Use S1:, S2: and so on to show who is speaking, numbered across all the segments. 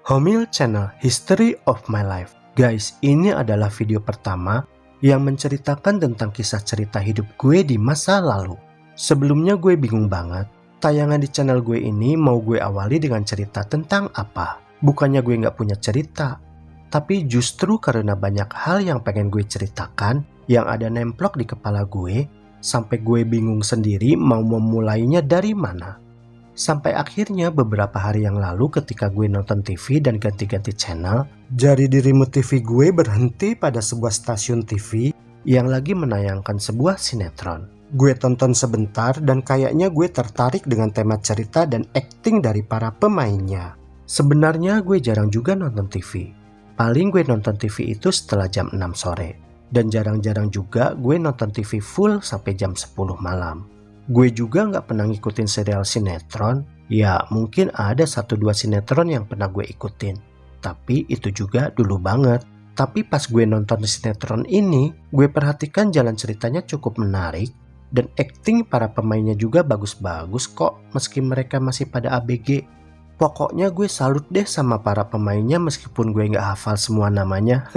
S1: Homil Channel History of My Life. Guys, ini adalah video pertama yang menceritakan tentang kisah cerita hidup gue di masa lalu. Sebelumnya gue bingung banget, tayangan di channel gue ini mau gue awali dengan cerita tentang apa. Bukannya gue nggak punya cerita, tapi justru karena banyak hal yang pengen gue ceritakan yang ada nemplok di kepala gue, sampai gue bingung sendiri mau memulainya dari mana. Sampai akhirnya beberapa hari yang lalu ketika gue nonton TV dan ganti-ganti channel, jari di remote TV gue berhenti pada sebuah stasiun TV yang lagi menayangkan sebuah sinetron. Gue tonton sebentar dan kayaknya gue tertarik dengan tema cerita dan akting dari para pemainnya. Sebenarnya gue jarang juga nonton TV. Paling gue nonton TV itu setelah jam 6 sore. Dan jarang-jarang juga gue nonton TV full sampai jam 10 malam. Gue juga nggak pernah ngikutin serial sinetron. Ya mungkin ada 1-2 sinetron yang pernah gue ikutin, tapi itu juga dulu banget. Tapi pas gue nonton sinetron ini, gue perhatikan jalan ceritanya cukup menarik. Dan akting para pemainnya juga bagus-bagus kok, meski mereka masih pada ABG. Pokoknya gue salut deh sama para pemainnya meskipun gue nggak hafal semua namanya.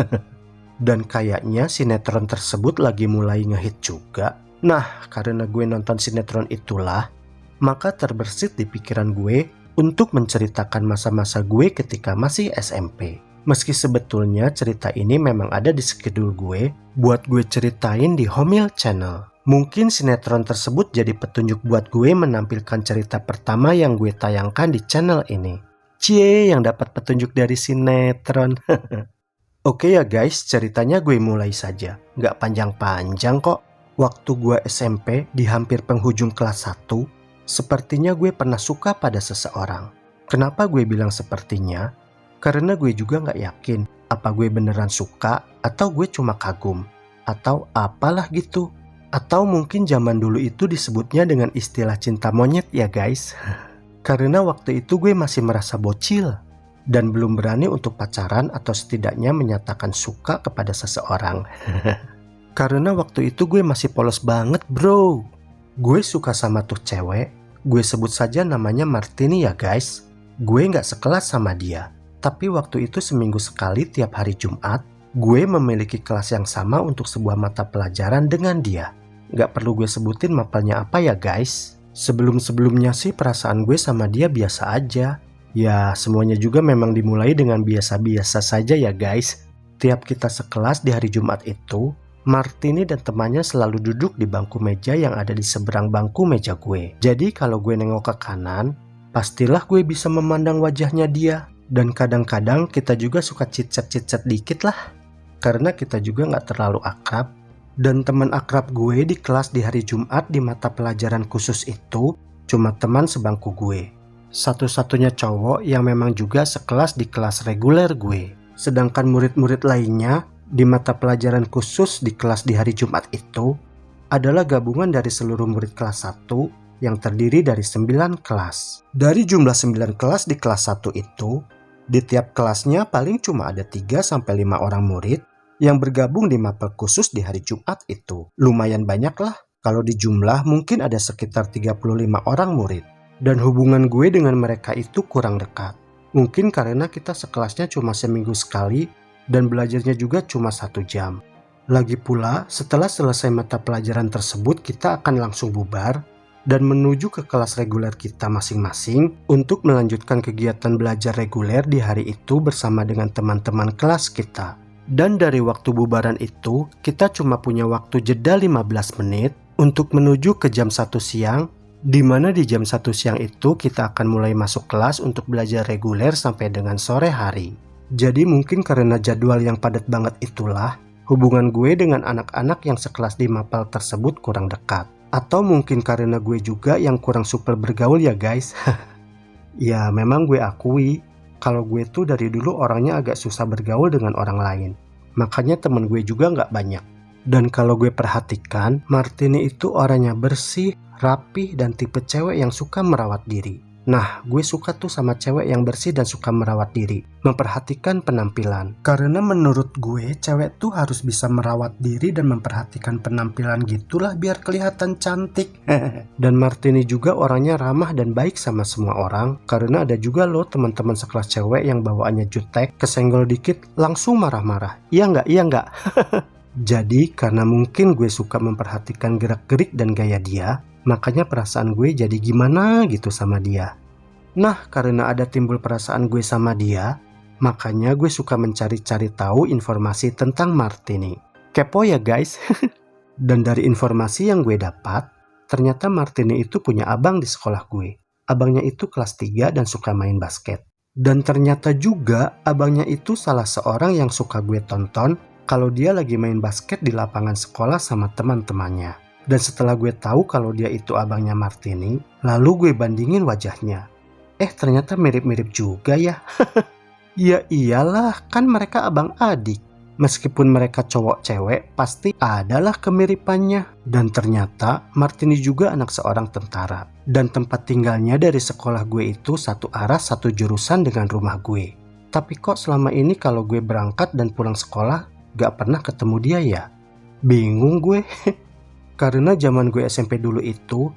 S1: Dan kayaknya sinetron tersebut lagi mulai ngehit juga. Nah, karena gue nonton sinetron itulah, maka terbersit di pikiran gue untuk menceritakan masa-masa gue ketika masih SMP. Meski sebetulnya cerita ini memang ada di schedule gue buat gue ceritain di Homil Channel. Mungkin sinetron tersebut jadi petunjuk buat gue menampilkan cerita pertama yang gue tayangkan di channel ini. Cie, yang dapat petunjuk dari sinetron. Oke ya guys, ceritanya gue mulai saja. Nggak panjang-panjang kok. Waktu gue SMP di hampir penghujung kelas 1, sepertinya gue pernah suka pada seseorang. Kenapa gue bilang sepertinya? Karena gue juga nggak yakin apa gue beneran suka atau gue cuma kagum. Atau apalah gitu. Atau mungkin zaman dulu itu disebutnya dengan istilah cinta monyet ya guys. Karena waktu itu gue masih merasa bocil dan belum berani untuk pacaran atau setidaknya menyatakan suka kepada seseorang. Karena waktu itu gue masih polos banget bro. Gue suka sama tuh cewek, gue sebut saja namanya Martini ya guys. Gue gak sekelas sama dia, tapi waktu itu seminggu sekali tiap hari Jumat, gue memiliki kelas yang sama untuk sebuah mata pelajaran dengan dia. Gak perlu gue sebutin mapelnya apa ya guys. Sebelum-sebelumnya sih perasaan gue sama dia biasa aja. Ya semuanya juga memang dimulai dengan biasa-biasa saja ya guys. Tiap kita sekelas di hari Jumat itu, Martini dan temannya selalu duduk di bangku meja yang ada di seberang bangku meja gue. Jadi kalau gue nengok ke kanan, pastilah gue bisa memandang wajahnya dia. Dan kadang-kadang kita juga suka cicet-cicet dikit lah. Karena kita juga gak terlalu akrab. Dan teman akrab gue di kelas di hari Jumat di mata pelajaran khusus itu cuma teman sebangku gue. Satu-satunya cowok yang memang juga sekelas di kelas reguler gue. Sedangkan murid-murid lainnya di mata pelajaran khusus di kelas di hari Jumat itu adalah gabungan dari seluruh murid kelas 1 yang terdiri dari 9 kelas. Dari jumlah 9 kelas di kelas 1 itu, di tiap kelasnya paling cuma ada 3-5 orang murid yang bergabung di mapel khusus di hari Jumat itu. Lumayan banyak lah, kalau dijumlah mungkin ada sekitar 35 orang murid. Dan hubungan gue dengan mereka itu kurang dekat. Mungkin karena kita sekelasnya cuma seminggu sekali dan belajarnya juga cuma 1 jam. Lagi pula, setelah selesai mata pelajaran tersebut, kita akan langsung bubar dan menuju ke kelas reguler kita masing-masing untuk melanjutkan kegiatan belajar reguler di hari itu bersama dengan teman-teman kelas kita. Dan dari waktu bubaran itu, kita cuma punya waktu jeda 15 menit untuk menuju ke jam 1 siang, di mana di jam 1 siang itu kita akan mulai masuk kelas untuk belajar reguler sampai dengan sore hari. Jadi mungkin karena jadwal yang padat banget itulah, hubungan gue dengan anak-anak yang sekelas di mapel tersebut kurang dekat. Atau mungkin karena gue juga yang kurang supel bergaul ya guys. Ya memang gue akui, kalau gue tuh dari dulu orangnya agak susah bergaul dengan orang lain. Makanya temen gue juga gak banyak. Dan kalau gue perhatikan, Martini itu orangnya bersih, rapih, dan tipe cewek yang suka merawat diri. Nah, gue suka tuh sama cewek yang bersih dan suka merawat diri, memperhatikan penampilan. Karena menurut gue, cewek tuh harus bisa merawat diri dan memperhatikan penampilan gitulah biar kelihatan cantik. Dan Martini juga orangnya ramah dan baik sama semua orang. Karena ada juga loh teman-teman sekelas cewek yang bawaannya jutek, kesenggol dikit, langsung marah-marah. Iya nggak? Iya nggak? Jadi, karena mungkin gue suka memperhatikan gerak-gerik dan gaya dia, makanya perasaan gue jadi gimana gitu sama dia. Nah, karena ada timbul perasaan gue sama dia, makanya gue suka mencari-cari tahu informasi tentang Martini. Kepo ya guys. Dan dari informasi yang gue dapat, ternyata Martini itu punya abang di sekolah gue. Abangnya itu kelas 3 dan suka main basket. Dan ternyata juga abangnya itu salah seorang yang suka gue tonton kalau dia lagi main basket di lapangan sekolah sama teman-temannya. Dan setelah gue tahu kalau dia itu abangnya Martini, lalu gue bandingin wajahnya. Ternyata mirip-mirip juga ya. Ya iyalah, kan mereka abang adik. Meskipun mereka cowok cewek, pasti adalah kemiripannya. Dan ternyata Martini juga anak seorang tentara. Dan tempat tinggalnya dari sekolah gue itu satu arah satu jurusan dengan rumah gue. Tapi kok selama ini kalau gue berangkat dan pulang sekolah, gak pernah ketemu dia ya? Bingung gue. Karena zaman gue SMP dulu itu,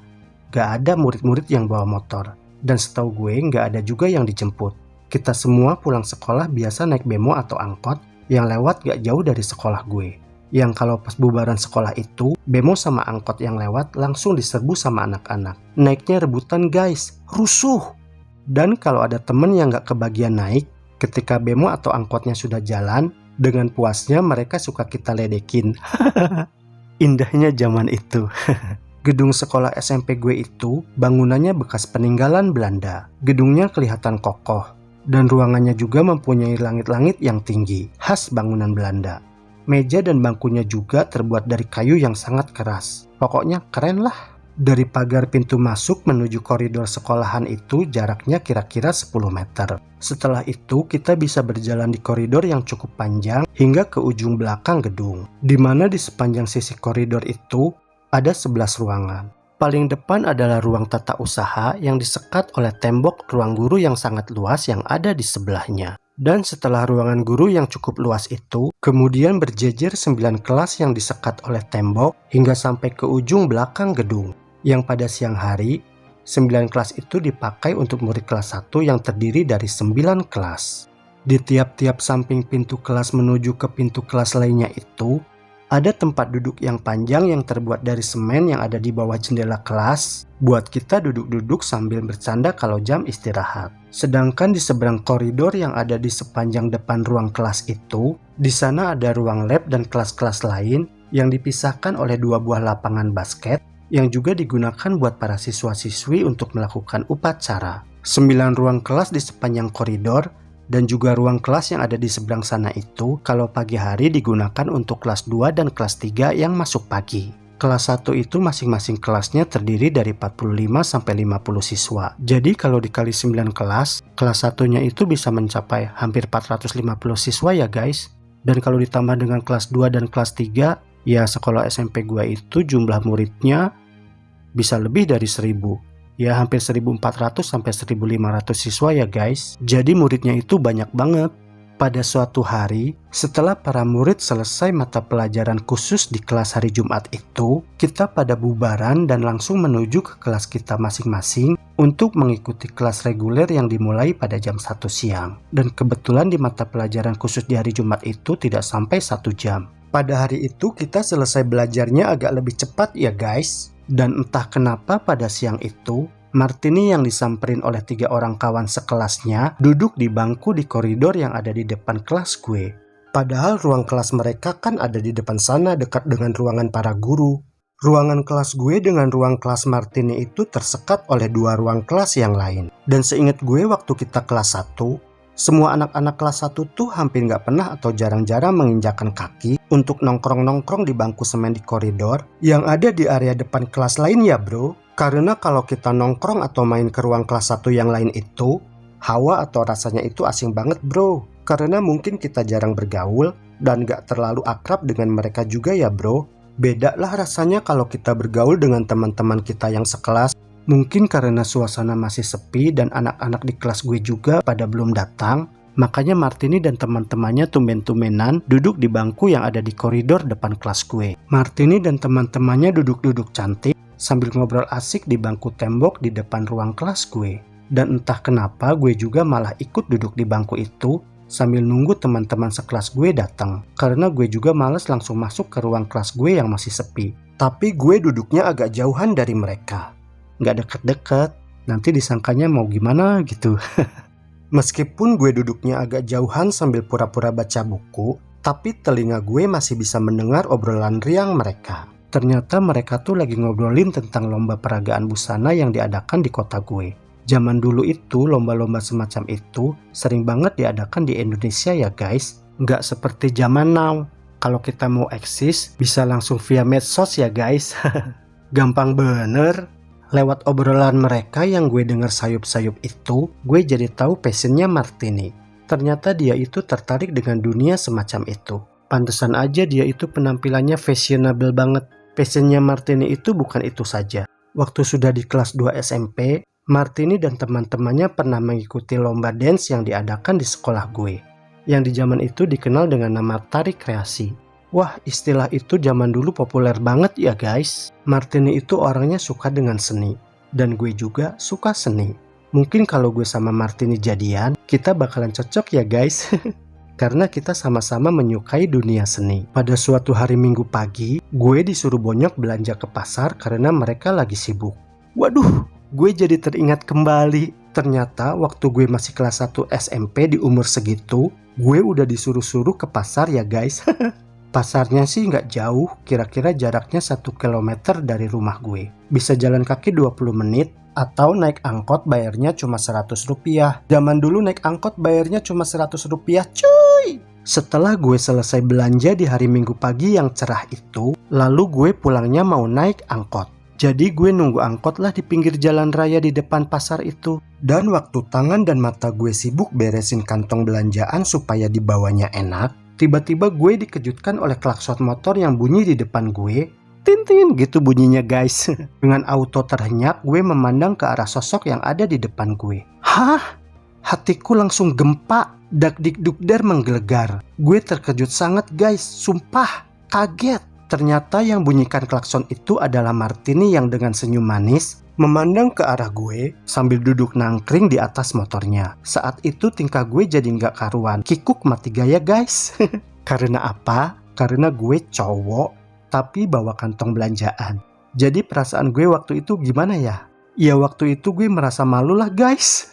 S1: gak ada murid-murid yang bawa motor. Dan setahu gue gak ada juga yang dijemput. Kita semua pulang sekolah biasa naik bemo atau angkot yang lewat gak jauh dari sekolah gue. Yang kalau pas bubaran sekolah itu, bemo sama angkot yang lewat langsung diserbu sama anak-anak. Naiknya rebutan guys, rusuh. Dan kalau ada temen yang gak kebagian naik, ketika bemo atau angkotnya sudah jalan, dengan puasnya mereka suka kita ledekin. Indahnya zaman itu. Gedung sekolah SMP gue itu bangunannya bekas peninggalan Belanda. Gedungnya kelihatan kokoh dan ruangannya juga mempunyai langit-langit yang tinggi, khas bangunan Belanda. Meja dan bangkunya juga terbuat dari kayu yang sangat keras. Pokoknya keren lah. Dari pagar pintu masuk menuju koridor sekolahan itu jaraknya kira-kira 10 meter. Setelah itu kita bisa berjalan di koridor yang cukup panjang hingga ke ujung belakang gedung. Di mana di sepanjang sisi koridor itu ada 11 ruangan. Paling depan adalah ruang tata usaha yang disekat oleh tembok ruang guru yang sangat luas yang ada di sebelahnya. Dan setelah ruangan guru yang cukup luas itu, kemudian berjejer 9 kelas yang disekat oleh tembok hingga sampai ke ujung belakang gedung. Yang pada siang hari, 9 kelas itu dipakai untuk murid kelas 1 yang terdiri dari 9 kelas. Di tiap-tiap samping pintu kelas menuju ke pintu kelas lainnya itu, ada tempat duduk yang panjang yang terbuat dari semen yang ada di bawah jendela kelas, buat kita duduk-duduk sambil bercanda kalau jam istirahat. Sedangkan di seberang koridor yang ada di sepanjang depan ruang kelas itu, di sana ada ruang lab dan kelas-kelas lain yang dipisahkan oleh 2 buah lapangan basket, yang juga digunakan buat para siswa-siswi untuk melakukan upacara. 9 ruang kelas di sepanjang koridor dan juga ruang kelas yang ada di seberang sana itu kalau pagi hari digunakan untuk kelas 2 dan kelas 3 yang masuk pagi. Kelas 1 itu masing-masing kelasnya terdiri dari 45 sampai 50 siswa. Jadi kalau dikali 9 kelas 1-nya itu bisa mencapai hampir 450 siswa ya guys. Dan kalau ditambah dengan kelas 2 dan kelas 3, ya sekolah SMP gua itu jumlah muridnya bisa lebih dari 1000. Ya hampir 1400 sampai 1500 siswa ya guys. Jadi muridnya itu banyak banget. Pada suatu hari, setelah para murid selesai mata pelajaran khusus di kelas hari Jumat itu, kita pada bubaran dan langsung menuju ke kelas kita masing-masing untuk mengikuti kelas reguler yang dimulai pada jam 1 siang. Dan kebetulan di mata pelajaran khusus di hari Jumat itu tidak sampai 1 jam. Pada hari itu kita selesai belajarnya agak lebih cepat ya guys. Dan entah kenapa pada siang itu, Martini yang disamperin oleh 3 orang kawan sekelasnya duduk di bangku di koridor yang ada di depan kelas gue. Padahal ruang kelas mereka kan ada di depan sana dekat dengan ruangan para guru. Ruangan kelas gue dengan ruang kelas Martini itu tersekat oleh 2 ruang kelas yang lain. Dan seingat gue waktu kita kelas 1, semua anak-anak kelas 1 tuh hampir nggak pernah atau jarang-jarang menginjakan kaki untuk nongkrong-nongkrong di bangku semen di koridor yang ada di area depan kelas lain ya bro. Karena kalau kita nongkrong atau main ke ruang kelas 1 yang lain itu, hawa atau rasanya itu asing banget bro. Karena mungkin kita jarang bergaul dan gak terlalu akrab dengan mereka juga ya bro. Beda lah rasanya kalau kita bergaul dengan teman-teman kita yang sekelas. Mungkin karena suasana masih sepi dan anak-anak di kelas gue juga pada belum datang, makanya Martini dan teman-temannya tumben-tumbenan duduk di bangku yang ada di koridor depan kelas gue. Martini dan teman-temannya duduk-duduk cantik sambil ngobrol asik di bangku tembok di depan ruang kelas gue. Dan entah kenapa gue juga malah ikut duduk di bangku itu sambil nunggu teman-teman sekelas gue datang. Karena gue juga males langsung masuk ke ruang kelas gue yang masih sepi. Tapi gue duduknya agak jauhan dari mereka. Nggak deket-deket, nanti disangkanya mau gimana gitu. Meskipun gue duduknya agak jauhan sambil pura-pura baca buku, tapi telinga gue masih bisa mendengar obrolan riang mereka. Ternyata mereka tuh lagi ngobrolin tentang lomba peragaan busana yang diadakan di kota gue. Zaman dulu itu lomba-lomba semacam itu sering banget diadakan di Indonesia ya guys. Nggak seperti zaman now. Kalau kita mau eksis bisa langsung via medsos ya guys. Gampang bener. Lewat obrolan mereka yang gue denger sayup-sayup itu, gue jadi tahu passionnya Martini. Ternyata dia itu tertarik dengan dunia semacam itu. Pantesan aja dia itu penampilannya fashionable banget. Passionnya Martini itu bukan itu saja. Waktu sudah di kelas 2 SMP, Martini dan teman-temannya pernah mengikuti lomba dance yang diadakan di sekolah gue. Yang di zaman itu dikenal dengan nama tari kreasi. Wah, istilah itu zaman dulu populer banget ya guys. Martini itu orangnya suka dengan seni. Dan gue juga suka seni. Mungkin kalau gue sama Martini jadian, kita bakalan cocok ya guys. Karena kita sama-sama menyukai dunia seni. Pada suatu hari Minggu pagi, gue disuruh bonyok belanja ke pasar karena mereka lagi sibuk. Waduh, gue jadi teringat kembali. Ternyata waktu gue masih kelas 1 SMP di umur segitu, gue udah disuruh-suruh ke pasar ya guys. Pasarnya sih nggak jauh, kira-kira jaraknya 1 km dari rumah gue. Bisa jalan kaki 20 menit, atau naik angkot bayarnya cuma 100 rupiah. Zaman dulu naik angkot bayarnya cuma 100 rupiah cuy. Setelah gue selesai belanja di hari Minggu pagi yang cerah itu, lalu gue pulangnya mau naik angkot. Jadi gue nunggu angkot lah di pinggir jalan raya di depan pasar itu. Dan waktu tangan dan mata gue sibuk beresin kantong belanjaan supaya dibawanya enak, tiba-tiba gue dikejutkan oleh klakson motor yang bunyi di depan gue. Tintin gitu bunyinya guys. Dengan auto terhenyak gue memandang ke arah sosok yang ada di depan gue. Hah? Hatiku langsung gempa. Dak-dik-dukder menggelegar. Gue terkejut sangat guys. Sumpah. Kaget. Ternyata yang bunyikan klakson itu adalah Martini yang dengan senyum manis memandang ke arah gue sambil duduk nangkring di atas motornya. Saat itu tingkah gue jadi nggak karuan. Kikuk mati gaya guys. Karena apa? Karena gue cowok tapi bawa kantong belanjaan. Jadi perasaan gue waktu itu gimana ya? Ya waktu itu gue merasa malu lah guys.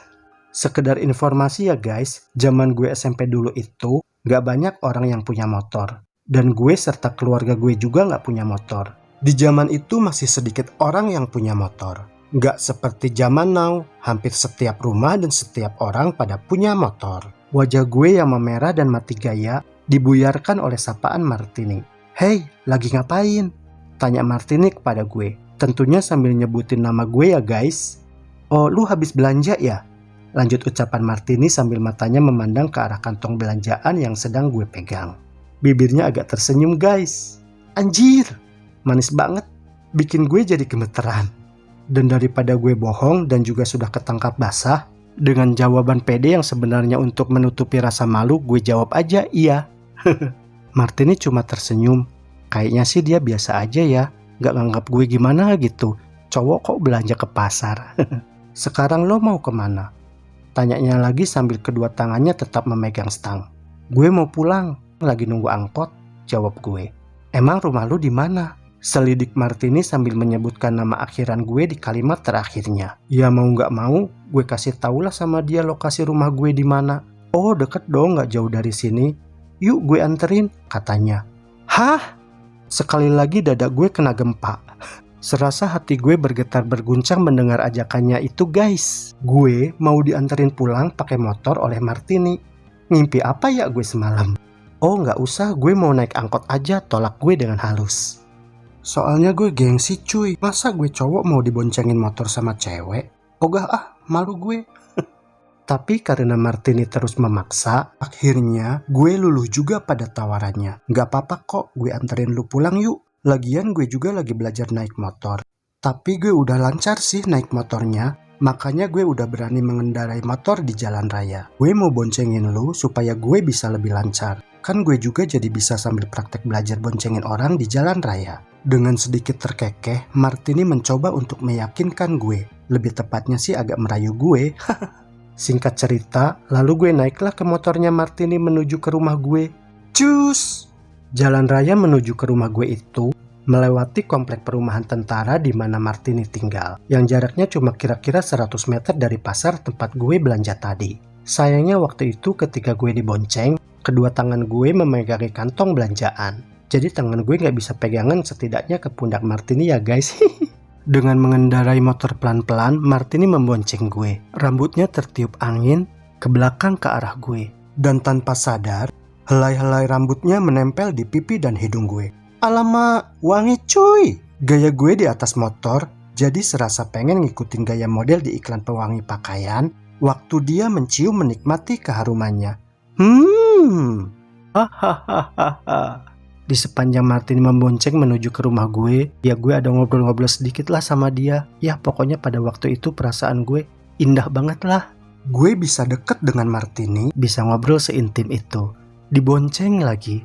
S1: Sekedar informasi ya guys, zaman gue SMP dulu itu nggak banyak orang yang punya motor. Dan gue serta keluarga gue juga nggak punya motor. Di zaman itu masih sedikit orang yang punya motor. Nggak seperti zaman now, hampir setiap rumah dan setiap orang pada punya motor. Wajah gue yang memerah dan mati gaya dibuyarkan oleh sapaan Martini. Hey, lagi ngapain? Tanya Martini kepada gue. Tentunya sambil nyebutin nama gue ya guys. Oh, lu habis belanja ya? Lanjut ucapan Martini sambil matanya memandang ke arah kantong belanjaan yang sedang gue pegang. Bibirnya agak tersenyum guys. Anjir, manis banget. Bikin gue jadi gemeteran. Dan daripada gue bohong dan juga sudah ketangkap basah, dengan jawaban pede yang sebenarnya untuk menutupi rasa malu, gue jawab aja iya. Martini cuma tersenyum. Kayaknya sih dia biasa aja ya, gak nganggap gue gimana gitu. Cowok kok belanja ke pasar. Sekarang lo mau kemana? Tanyanya lagi sambil kedua tangannya tetap memegang stang. Gue mau pulang, lagi nunggu angkot, jawab gue. Emang rumah lo di mana? Selidik Martini sambil menyebutkan nama akhiran gue di kalimat terakhirnya. Ya mau nggak mau, gue kasih taulah sama dia lokasi rumah gue di mana. Oh deket dong, nggak jauh dari sini. Yuk gue anterin, katanya. Hah? Sekali lagi dada gue kena gempa. Serasa hati gue bergetar berguncang mendengar ajakannya itu guys. Gue mau dianterin pulang pakai motor oleh Martini. Ngimpi apa ya gue semalam? Oh nggak usah, gue mau naik angkot aja, tolak gue dengan halus. Soalnya gue gengsi cuy, masa gue cowok mau diboncengin motor sama cewek? Ogah ah, malu gue. Tapi karena Martini terus memaksa, akhirnya gue luluh juga pada tawarannya. Gak apa-apa kok, gue anterin lu pulang yuk. Lagian gue juga lagi belajar naik motor. Tapi gue udah lancar sih naik motornya, makanya gue udah berani mengendarai motor di jalan raya. Gue mau boncengin lu supaya gue bisa lebih lancar. Kan gue juga jadi bisa sambil praktek belajar boncengin orang di jalan raya. Dengan sedikit terkekeh, Martini mencoba untuk meyakinkan gue. Lebih tepatnya sih agak merayu gue. Singkat cerita, lalu gue naiklah ke motornya Martini menuju ke rumah gue. Cus! Jalan raya menuju ke rumah gue itu melewati komplek perumahan tentara di mana Martini tinggal, yang jaraknya cuma kira-kira 100 meter dari pasar tempat gue belanja tadi. Sayangnya waktu itu ketika gue dibonceng, kedua tangan gue memegangi kantong belanjaan. Jadi tangan gue nggak bisa pegangan setidaknya ke pundak Martini ya guys. Dengan mengendarai motor pelan-pelan, Martini membonceng gue. Rambutnya tertiup angin ke belakang ke arah gue. Dan tanpa sadar, helai-helai rambutnya menempel di pipi dan hidung gue. Alamak, wangi cuy! Gaya gue di atas motor, jadi serasa pengen ngikutin gaya model di iklan pewangi pakaian, waktu dia mencium menikmati keharumannya. Hahaha. Di sepanjang Martini membonceng menuju ke rumah gue, ya gue ada ngobrol-ngobrol sedikit lah sama dia. Ya pokoknya pada waktu itu perasaan gue indah banget lah. Gue bisa deket dengan Martini, bisa ngobrol seintim itu. Dibonceng lagi.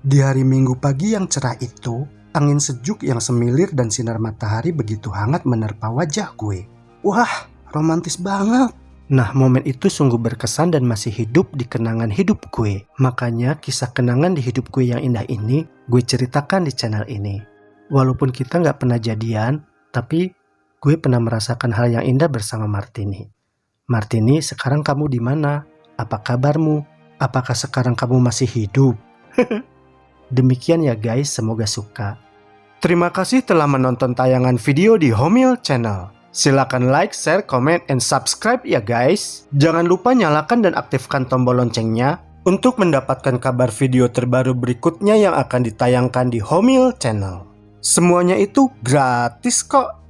S1: Di hari Minggu pagi yang cerah itu, angin sejuk yang semilir dan sinar matahari begitu hangat menerpa wajah gue. Wah, romantis banget. Nah, momen itu sungguh berkesan dan masih hidup di kenangan hidup gue. Makanya kisah kenangan di hidup gue yang indah ini gue ceritakan di channel ini. Walaupun kita nggak pernah jadian, tapi gue pernah merasakan hal yang indah bersama Martini. Martini, sekarang kamu di mana? Apa kabarmu? Apakah sekarang kamu masih hidup? Demikian ya guys, semoga suka. Terima kasih telah menonton tayangan video di Homil Channel. Silakan like, share, comment, and subscribe ya guys. Jangan lupa nyalakan dan aktifkan tombol loncengnya untuk mendapatkan kabar video terbaru berikutnya yang akan ditayangkan di Homil Channel. Semuanya itu gratis kok.